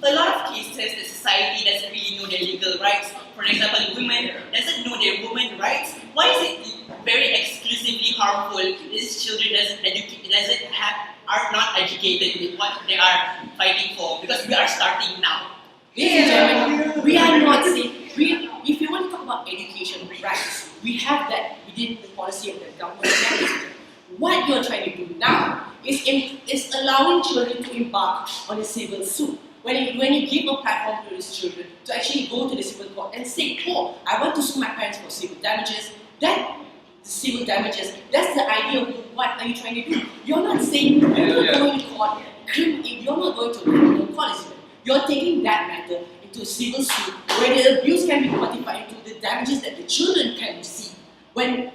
A lot of cases, the society doesn't really know their legal rights. For example, women doesn't know their women's rights. Why is it very exclusively harmful? These children are not educated with what they are fighting for because we are starting now. Ladies and gentlemen, we are not saying, if you want to talk about education rights, we have that within the policy of the government. What you're trying to do now is allowing children to embark on a civil suit. When you give a platform to these children to actually go to the civil court and say, oh, I want to sue my parents for civil damages, that's the idea of what are you trying to do. You're not saying you're not going to court, you're not going to criminal court. You're taking that matter into a civil suit where the abuse can be quantified into the damages that the children can receive. When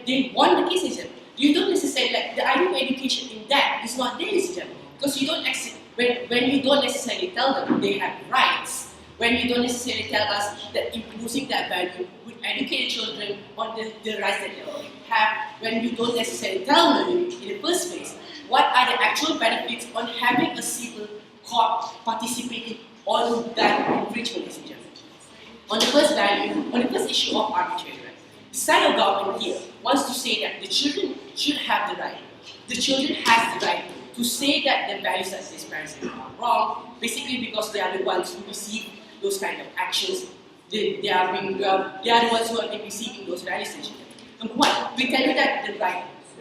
they won the case, you don't necessarily, like, the idea of education in that is not there, because you don't when you don't necessarily tell them they have rights, when you don't necessarily tell us that imposing that value would educate children on the rights that they already have, when you don't necessarily tell them in the first place what are the actual benefits on having a civil court participating on that infringement, ladies and gentlemen. On the first issue of arbitrary rights, the side of government here wants to say that the children should have the right. The children has the right to say that the values that these parents are wrong, basically because they are the ones who receive those kind of actions. They are the ones who have been receiving those values. Number one, we tell you that the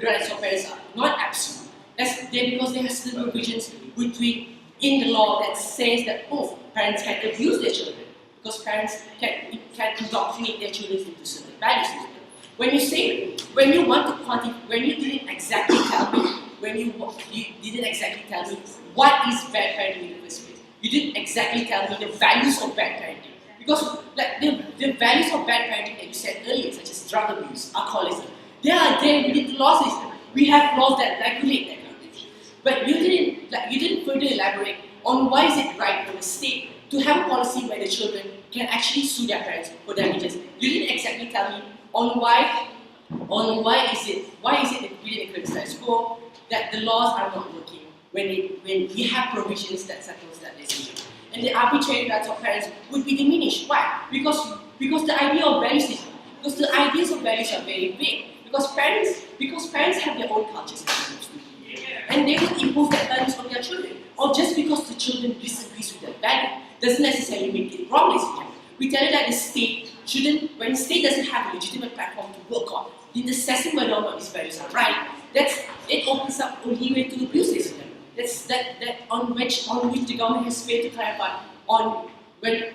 rights of parents are not absolute. That's there because there are certain provisions in the law that says that parents can abuse their children because parents can indoctrinate their children into certain values. When you didn't exactly tell me what is bad parenting in the first place. You didn't exactly tell me the values of bad parenting. Because like, the values of bad parenting that you said earlier, such as drug abuse, alcoholism, they are there within the law system. We have laws that regulate that kind of thing. But you didn't further elaborate on why is it right for the state to have a policy where the children can actually sue their parents for damages. You didn't exactly tell me on why is it that within the current status quo that the laws are not working when we have provisions that settles that decision. And the arbitrary rights of parents would be diminished. Why? Because the idea of values is because the ideas of values are very big. Because parents have their own cultures and they will impose their values on their children. Or just because the children disagrees with that value doesn't necessarily make it wrong, ladies and gentlemen. We tell you that the state shouldn't, when the state doesn't have a legitimate platform to work on, in assessing whether or not these values are right, it opens up only way to abuse, ladies and gentlemen. That's that on which the government has failed to clarify on when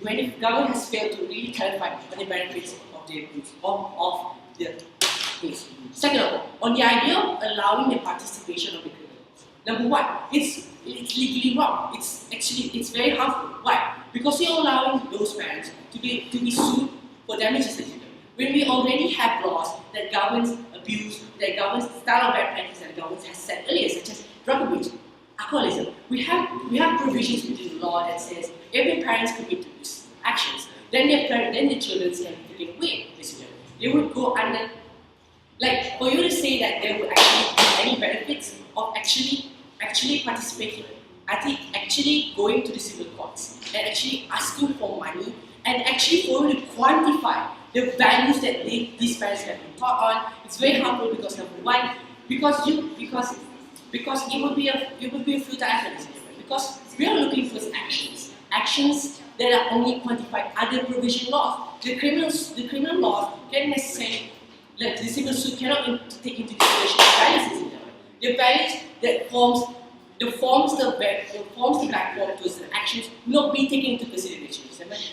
the government has failed to really clarify on the benefits of the abuse of the case. Second of all, on the idea of allowing the participation of the criminals. Number one, it's legally wrong. It's very harmful. Why? Because you're allowing those parents to be sued for damages. When we already have laws that governs abuse, that governs style of bad practice that the government has said earlier, such as drug abuse, alcoholism. We have provisions within the law that says if the parents commit to these actions, then the children can be taken away. They would go under. Like for you to say that there would actually be any benefits of actually participating, I think actually going to the civil courts and actually asking for money and actually for you to quantify the values that these parents have been taught on, it's very harmful because number one, because it would be a futile effort, because we are looking for actions that are only quantified under provision laws. The criminal laws can't necessarily, like the civil suit cannot take into consideration the values. The values that forms the backbone to the actions will not be taken into consideration.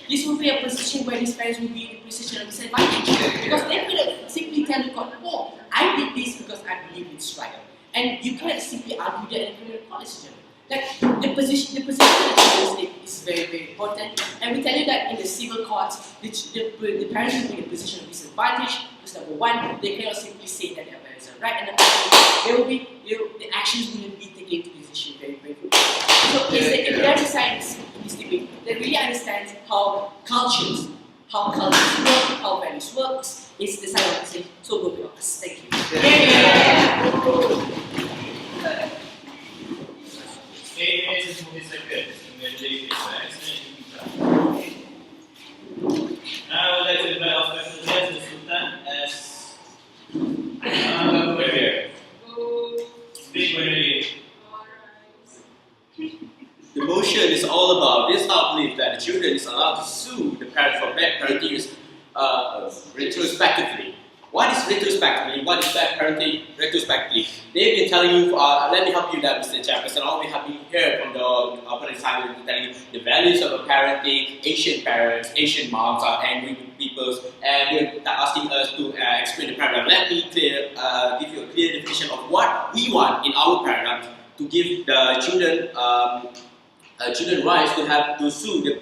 This will be a position where these parents will be in a position of disadvantage because they could simply tell the court, I did this because I believe it's right. And you can't simply we argue that in criminal court system. Like the position of the children is very, very important. And we tell you that in the civil courts, the parents will be in a position of disadvantage because number one, they cannot simply say that their parents are right, and number two, the actions will be taken to this issue very, very quickly. So if there's a science in this debate that really understands how cultures work, how values works, it's the side of the same. So go with us. Thank you. Now I would like to invite our special guest, the Sultan, as Premier. Speak when ready. The motion is all about this. I believe that the children is allowed to sue the parents for bad parenting retrospectively. What is retrospectively? What is bad parenting retrospectively? They've been telling you, let me help you with that, Mr. Chairperson. All we have been heard from the opponent side is telling you the values of a parenting. Asian parents, Asian moms are angry with people, and they're asking us to explain the paradigm. Let me give you a clear definition of what we want in our paradigm to give the children rights to have to sue the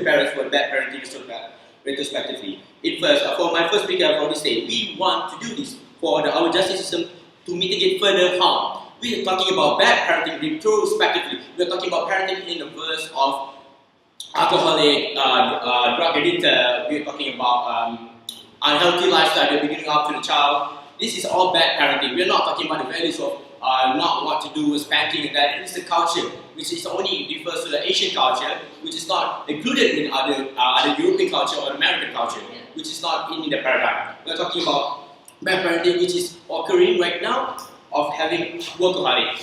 parents for bad parenting retrospectively. For my first speaker, I want to say we want to do this for our justice system to mitigate further harm. We are talking about bad parenting retrospectively. We are talking about parenting in the verse of alcoholic, drug addictor. We are talking about unhealthy lifestyle at the beginning up to the child. This is all bad parenting. We are not talking about the values of not what to do with spanking and that. It's the culture, which is only refers to the Asian culture, which is not included in other European culture or American culture, which is not in the paradigm. We're talking about bad parenting, which is occurring right now, of having workaholic,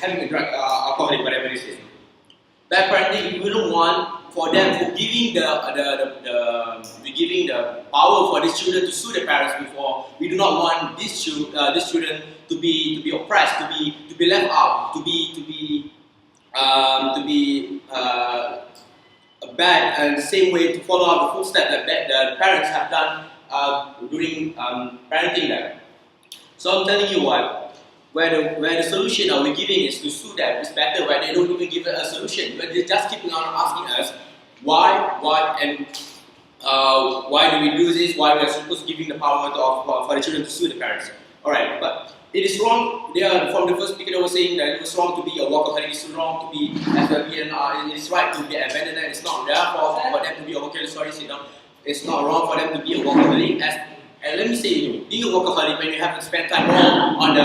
having a drug, alcoholic, whatever it is. Bad parenting, we don't want for them for giving the power for these children to sue the parents before. We do not want these children to be oppressed, to be left out, to be bad, and the same way to follow up the footsteps that the parents have done during parenting them. So I'm telling you what, where the solution are we giving is to sue them is better, where they don't even give a solution, but they're just keeping on asking us why, what, and why do we do this, why we are supposed to giving the power for the children to sue the parents. Alright, but it is wrong. From the first speaker, they were saying that it was wrong to be a workaholic, it's wrong to be it's right to be abandoned, and it's not therefore for them to be a workaholic. It's not wrong for them to be a workaholic. And let me say, being a workaholic when you have to spend time on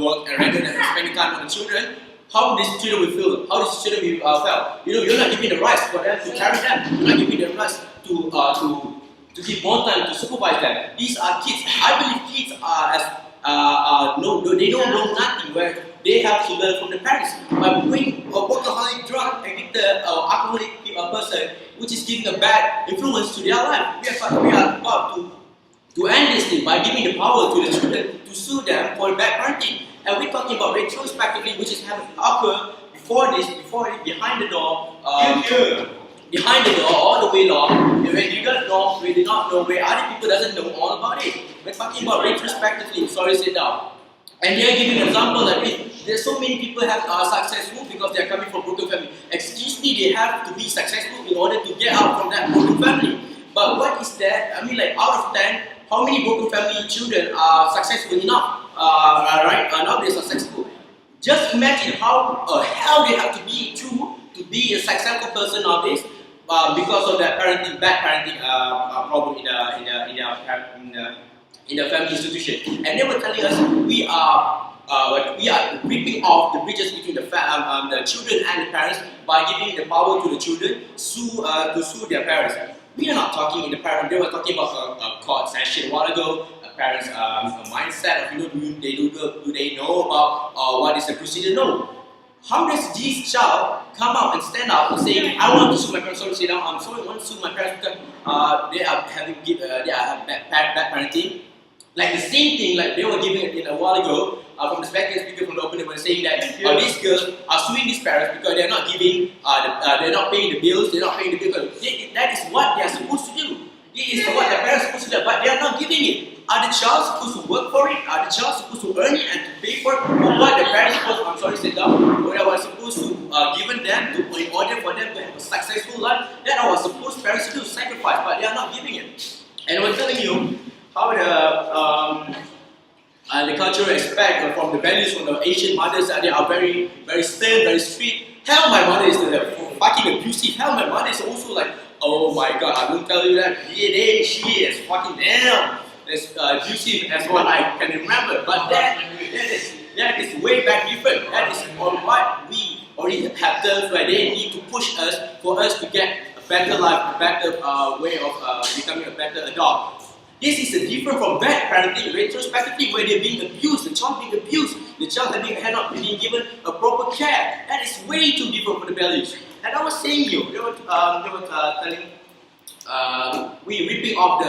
work and rather than spending time on the children, how these children will feel? How these children will feel? You're not giving the rights for them to carry them. You're not giving the rights to give more time to supervise them. These are kids. I believe kids they don't know nothing, where they have to learn from the parents. But when a workaholic, drug addicted, alcoholic person, which is giving a bad influence to their life, we are about to end this thing by giving the power to the children to sue them for bad parenting. And we're talking about retrospectively, which is having occurred behind the door, all the way long, when we do not know, where other people doesn't know all about it. We're talking about retrospectively. Sorry, sit down. And they're giving an example that there's so many people have are successful because they're coming from broken family. Excuse me, they have to be successful in order to get out from that broken family. But what is that? I mean, like out of 10, how many broken family children are successful enough? Now they're successful. Just imagine how hell they have to be through to be a successful person nowadays because of that bad parenting problem in the family institution. And they were telling us we are ripping off the bridges between the children and the parents by giving the power to the children to sue their parents. We are not talking in the parent. They were talking about a court session a while ago. Parents' mindset of do they know about what is the procedure? No. How does this child come out and stand up and say, I want to sue my parents? Sorry, sit down. I'm sorry, I want to sue my parents because they are having bad parenting. Like the same thing, like they were giving it a while ago from the second speaker from the open, they were saying that these girls are suing these parents because they're not giving, they're not paying the bills, they're not paying the bills. That is what they are supposed to do. This is what the parents are supposed to do, but they are not giving it. Are the child supposed to work for it? Are the child supposed to earn it and to pay for it? Or what the parents supposed, I'm sorry, sit down, what I was supposed to given them to, in order for them to have a successful life, that I was supposed parents to do sacrifice, but they are not giving it. And I was telling you how the cultural aspect from the values from the Asian mothers, they are very, very stern, very strict. Hell, my mother is fucking abusive. Hell, my mother is also like, oh my god, I won't tell you that. Yeah, she is fucking damn as abusive as what I can remember. But that is way back different. That is on what we already have done where they need to push us for us to get a better life, a better way of becoming a better adult. This is different from bad parenting, retrospectively, where they're being abused, the child being abused, the child had not been given a proper care. That is way too different for the values. And I was saying they were telling, we ripping off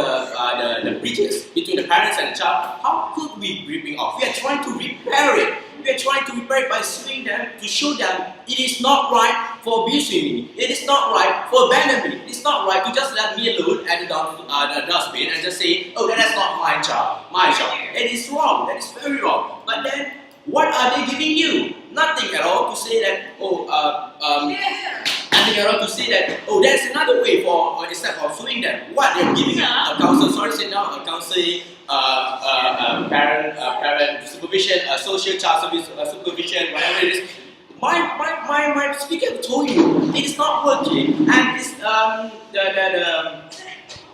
the bridges between the parents and the child. How could we ripping off? We are trying to repair it. We are trying to repair it by suing them to show them it is not right for abusing me. It is not right for abandoning me. It's not right to just let me alone at the dustbin and just say, oh, that's not my child, my child. It is wrong. That is very wrong. But then, what are they giving you? Nothing at all to say that, nothing at all to say that, oh, that's another way for instead of suing them. What they're giving a counsel, sorry, sit down, a counseling, parent supervision, social child service supervision, whatever it is. My speaker told you it is not working, and it's the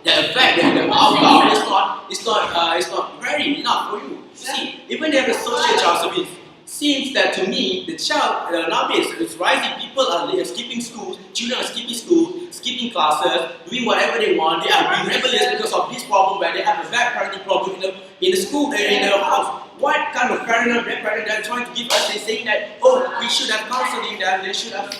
effect, the outcome is not very enough for you. See, even they have a social child service. Seems that to me, the child nowadays is rising. People are skipping schools, children are skipping school, skipping classes, doing whatever they want. They are being rebellious because of this problem where they have a bad parenting problem in the school, in their house. What kind of parent or bad parent they're trying to give us? They're saying that, oh, we should have counseling them. They should have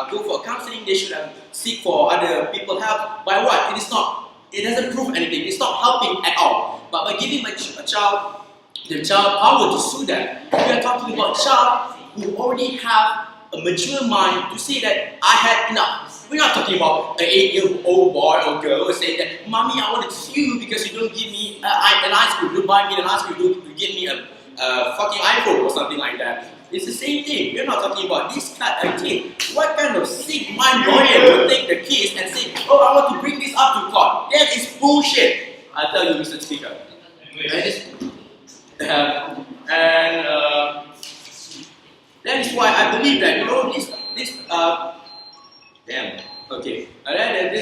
go for counseling. They should have seek for other people help. By what? It is not. It doesn't prove anything. It's not helping at all. But by giving a child the child power to sue them, we are talking about child who already have a mature mind to say that I had enough. We're not talking about an 8-year-old boy or girl who say that, Mommy, I want to sue you because you don't give me an ice cream, you don't buy me an ice cream, you give me a fucking iPhone or something like that. It's the same thing. We're not talking about this kind of thing. What kind of sick mind lawyer would take the case and say, oh, I want to bring this up to court? That is bullshit. I tell you, Mr. Speaker. That is why I believe that, this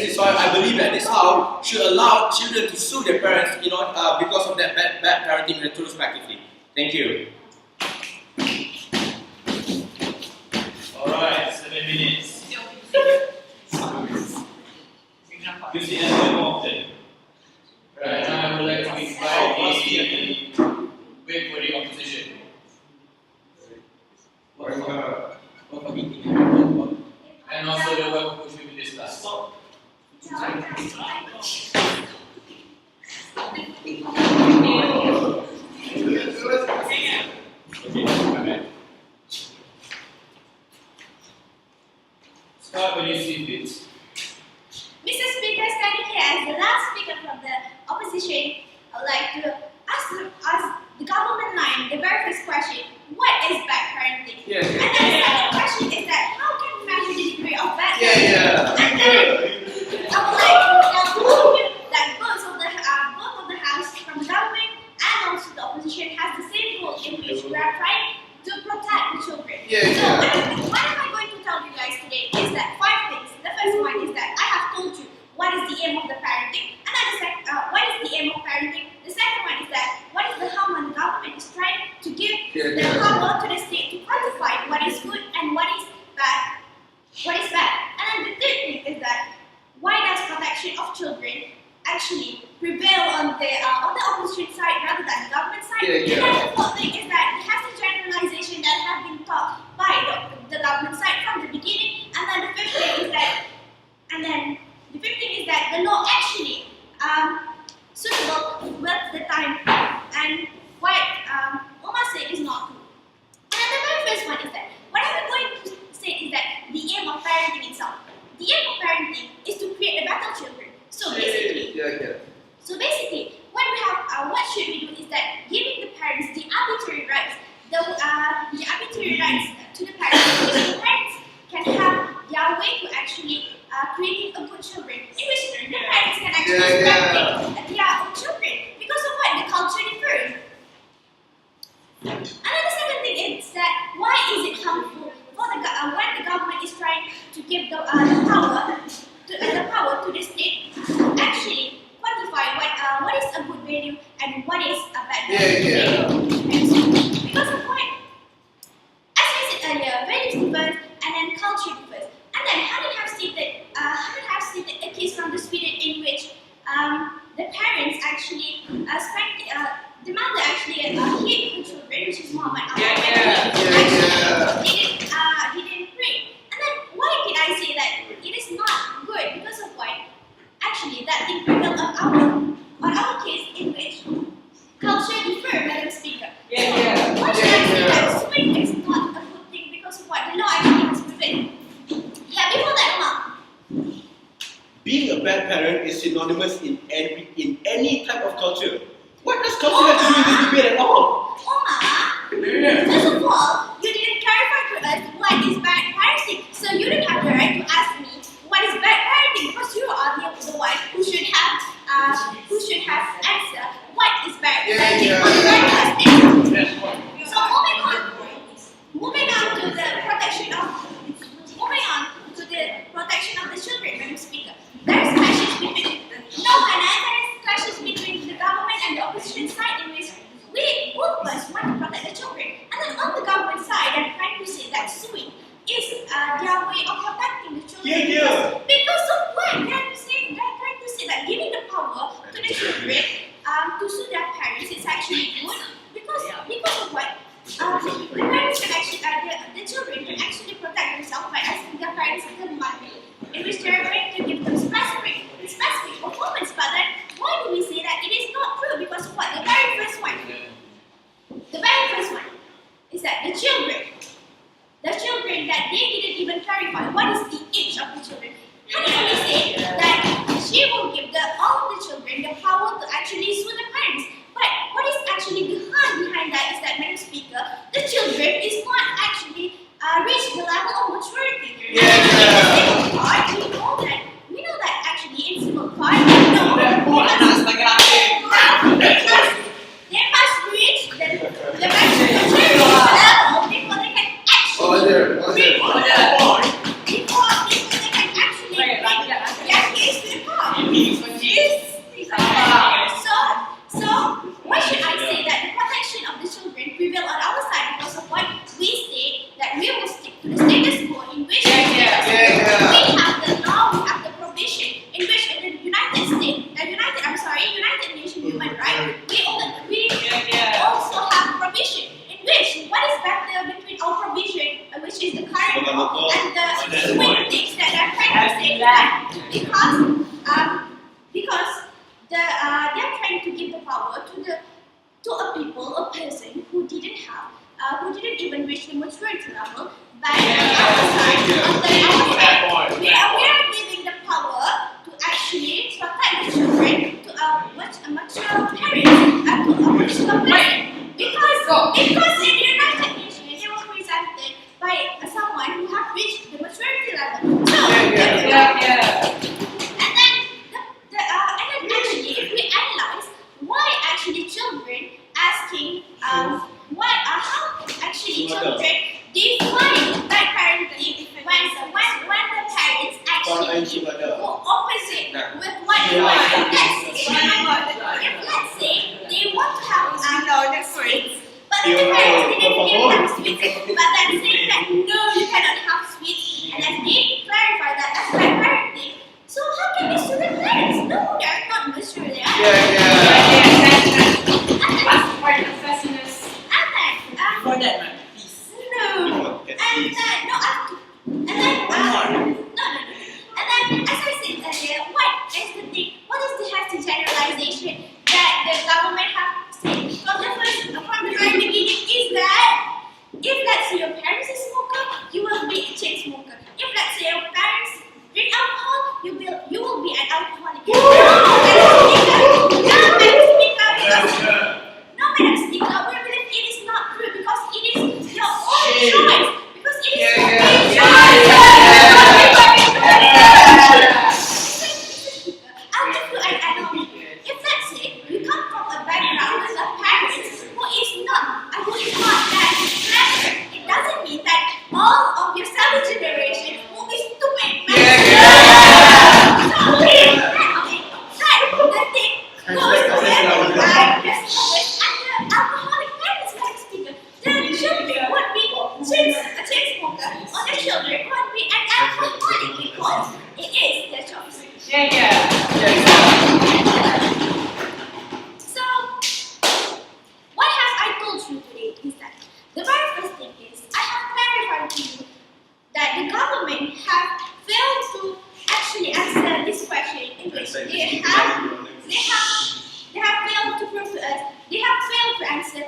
is why I believe that this house should allow children to sue their parents, because of that bad parenting retrospectively. Thank you. Alright, 7 minutes. You see that very often. Right, now I would like to invite the wait for the opposition. And also the one who should be discussed. Start when you see this. Mr. Speaker, standing here as the last speaker from the opposition, I would like to ask the government line the very first question: what is bad parenting? Yes. And then the second question is that how can we measure the degree of bad parenting? Yeah. And then I would like to tell you that both of the house, from the government and also the opposition, has the same goal in which we are trying to protect the children. So what am I going to tell you guys today is that 5 things. The first one is that I have told you what is the aim of the parenting, and then what is the aim of parenting. The second one is that what is the harm when the government is trying to give the power to the state to quantify what is good and what is Yeah. Because of what? As I said earlier, values differ and then culture differs. And then Hanan have stated a case from the Sweden in which the parents actually the mother actually hit the children, which is mom and Yeah. He didn't pray. And then why did I say that it is not good? Because of what? Actually, that thing prevailed on our case in which culture differ, Madam Speaker. So, why should I say that swing is not a good thing because of what? The law actually has prevailed. Yeah, before that, Mom. Being a bad parent is synonymous in any type of culture. What does culture have to do with this debate at all? Oma, first of all, you didn't clarify to us what is bad parenting, so you don't have the right to ask me what is bad parenting because you are the one who should have answered what is bad parenting on the very first thing. So moving on to the protection of the children, Madam Speaker. There is clashes between the government and the opposition side in which we both of us want to protect the children. And then on the government side, I'm trying to say that suing is their way of protecting the children. Because of what? They're trying to say that giving the power to the children to sue their parents is actually good. Because of what? The parents can actually, the children can actually protect themselves by asking their parents the money in which they're going to give them specific performance. But then, why do we say that it is not true? Because of what? The very first one is that the children that they didn't even clarify what is the age of the children. And they only say that she will give all the children the power to actually sue the parents. But what is actually behind that is that, Madam Speaker, the children is not actually reach the level of maturity. We know that actually in civil court, they must reach the maximum maturity level before they can actually before they can actually bring their case to the court. So why should I say that the protection of the children prevail on our side because of what we say that we will stick to the status quo in which we have the law, we have the provision in which in the United Nations Human Rights, we also have provision in which what is better between our provision, which is the current law, and the swing things that they're trying to say that because they're trying to give the power to a person who didn't even reach the maturity level. But on our side, we are giving the power to actually protect the children to a mature parent and to a mature person. Because in the United Nations, they were presented by someone who have reached the maturity level. And then actually, if we analyze why actually children asking how actually children define bad parenting when the parents actually go opposite with what they want. Let's say they want to have sweets, but then the parents didn't give them sweets, but then saying that no, you cannot have sweets, and then they clarify that as bad parenting. So how can we sue the parents? No, they are not mature. They are. For that, man, please. And then, as I said earlier, what is the hasty generalization that the government have said from the very beginning is that if let's say your parents is smoker, you will be a chain smoker. If let's say your parents drink alcohol, you will be an alcoholic. No, Madam Speaker, we believe it is not true because it is your own choice. Because it is your own choice. I'll give you an analogy. If let's say you come from a background with a parents who is not that clever, it doesn't mean that all of your seventh generation will be stupid. The thing goes together. children won't be an ample money because it is their choice. So, what have I told you today is that the very first thing is I have clarified to you that the government have failed to actually answer this question in which they have failed to prove to us, they have failed to answer